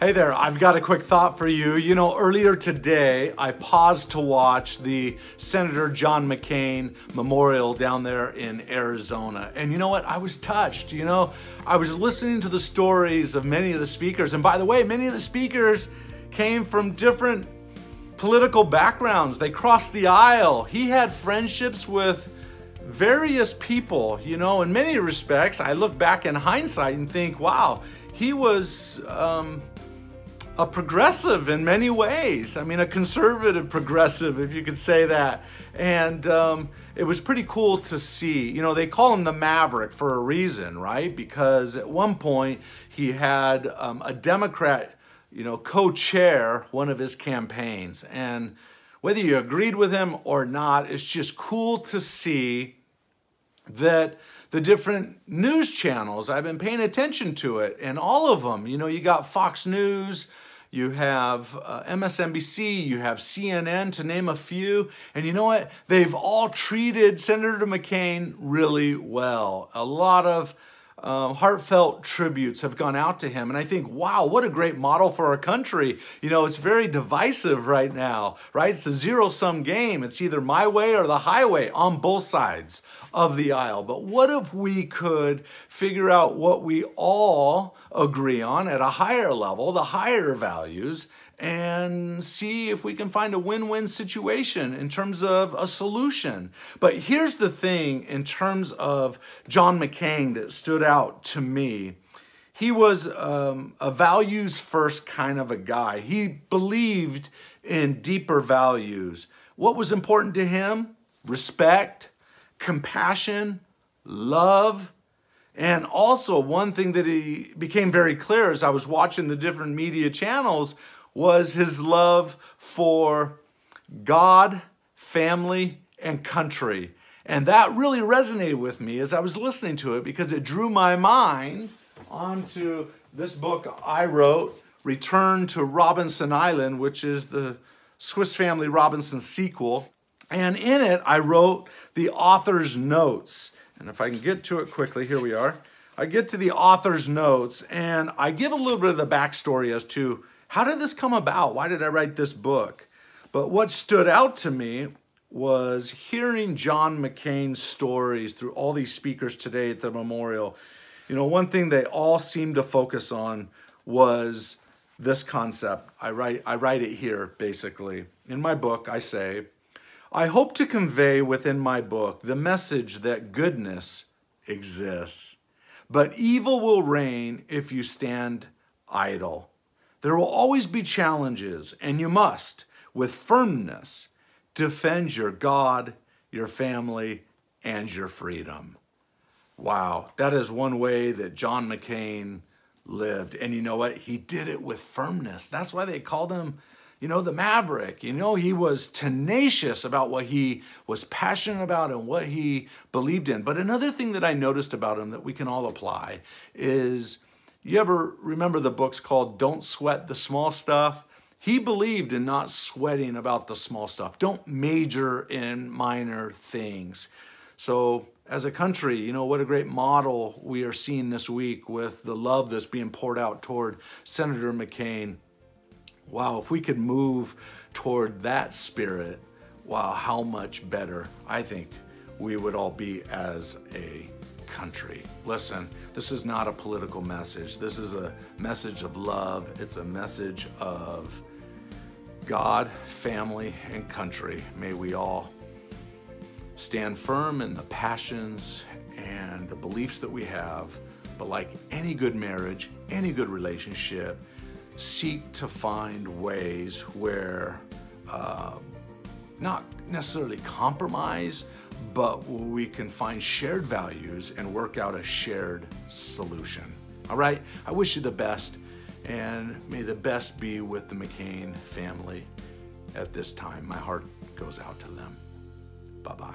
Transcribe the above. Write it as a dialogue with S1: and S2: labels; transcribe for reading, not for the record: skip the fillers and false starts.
S1: Hey there, I've got a quick thought for you. You know, earlier today, I paused to watch the Senator John McCain memorial down there in Arizona. And you know what? I was touched. You know, I was listening to the stories of many of the speakers. And by the way, many of the speakers came from different political backgrounds. They crossed the aisle. He had friendships with various people. You know, in many respects, I look back in hindsight and think, wow, he was a progressive in many ways. I mean, a conservative progressive, if you could say that. And it was pretty cool to see. You know, they call him the Maverick for a reason, right? Because at one point he had a Democrat, you know, co-chair one of his campaigns. And whether you agreed with him or not, it's just cool to see that the different news channels, I've been paying attention to it, and all of them, you know, you got Fox News, you have MSNBC, you have CNN, to name a few. And you know what? They've all treated Senator McCain really well. A lot of heartfelt tributes have gone out to him. And I think, wow, what a great model for our country. You know, it's very divisive right now, right? It's a zero-sum game. It's either my way or the highway on both sides of the aisle. But what if we could figure out what we all agree on at a higher level, the higher values, and see if we can find a win-win situation in terms of a solution. But here's the thing in terms of John McCain that stood out to me. He was a values-first kind of a guy. He believed in deeper values. What was important to him? Respect, compassion, love. And also one thing that he became very clear as I was watching the different media channels was his love for God, family, and country. And that really resonated with me as I was listening to it, because it drew my mind onto this book I wrote, Return to Robinson Island, which is the Swiss Family Robinson sequel. And in it, I wrote the author's notes. And if I can get to it quickly, here we are. I get to the author's notes, and I give a little bit of the backstory as to how did this come about? Why did I write this book? But what stood out to me was hearing John McCain's stories through all these speakers today at the memorial. You know, one thing they all seemed to focus on was this concept. I write it here, basically. In my book, I say, I hope to convey within my book the message that goodness exists, but evil will reign if you stand idle. There will always be challenges, and you must, with firmness, defend your God, your family, and your freedom. Wow, that is one way that John McCain lived. And you know what? He did it with firmness. That's why they called him, you know, the Maverick. You know, he was tenacious about what he was passionate about and what he believed in. But another thing that I noticed about him that we can all apply is, you ever remember the books called Don't Sweat the Small Stuff? He believed in not sweating about the small stuff. Don't major in minor things. So as a country, you know, what a great model we are seeing this week with the love that's being poured out toward Senator McCain. Wow, if we could move toward that spirit, wow, how much better I think we would all be as a country. Listen, this is not a political message. This is a message of love. It's a message of God, family, and country. May we all stand firm in the passions and the beliefs that we have, but like any good marriage, any good relationship, seek to find ways where not necessarily compromise, but we can find shared values and work out a shared solution. All right, I wish you the best, and may the best be with the McCain family at this time. My heart goes out to them. Bye-bye.